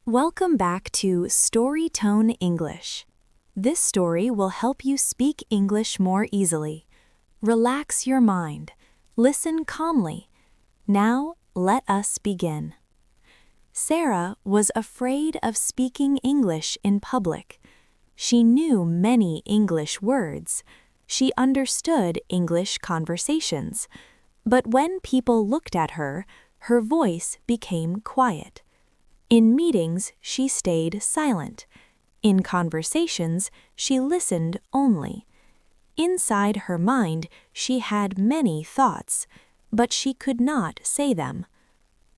Welcome back to StoryTone English. This story will help you speak English more easily. Relax your mind. Listen calmly. Now, let us begin. Sarah was afraid of speaking English in public. She knew many English words. She understood English conversations. But when people looked at her, her voice became quiet. In meetings, she stayed silent. In conversations, she listened only. Inside her mind, she had many thoughts, but she could not say them.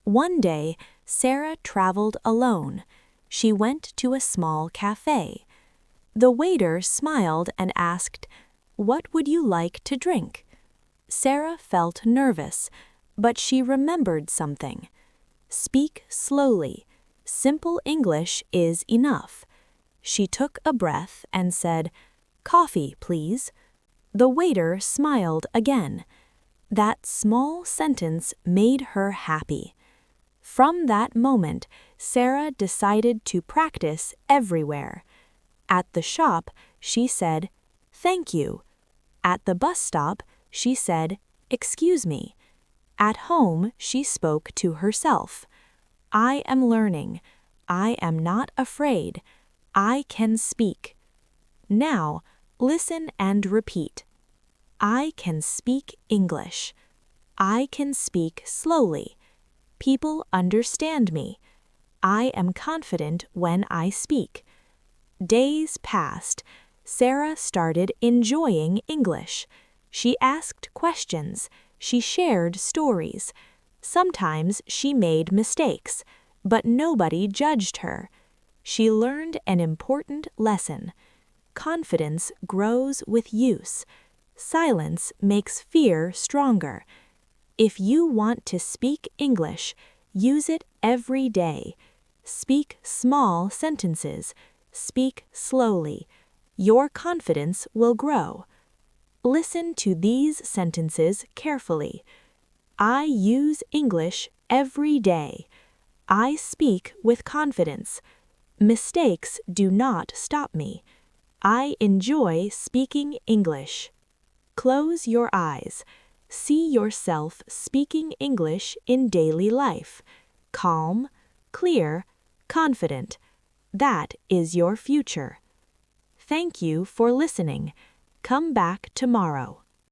One day, Sarah traveled alone. She went to a small cafe. The waiter smiled and asked, "What would you like to drink?" Sarah felt nervous, but she remembered something. Speak slowly. Simple English is enough. She took a breath and said, "Coffee, please." The waiter smiled again. That small sentence made her happy. From that moment, Sarah decided to practice everywhere. At the shop, she said, "Thank you." At the bus stop, she said, "Excuse me." At home, she spoke to herself. "I am learning. I am not afraid. I can speak." Now, listen and repeat. I can speak English. I can speak slowly. People understand me. I am confident when I speak. Days passed. Sarah started enjoying English. She asked questions. She shared stories. Sometimes she made mistakes, but nobody judged her. She learned an important lesson. Confidence grows with use. Silence makes fear stronger. If you want to speak English, use it every day. Speak small sentences. Speak slowly. Your confidence will grow. Listen to these sentences carefully. I use English every day. I speak with confidence. Mistakes do not stop me. I enjoy speaking English. Close your eyes. See yourself speaking English in daily life. Calm, clear, confident. That is your future. Thank you for listening. Come back tomorrow.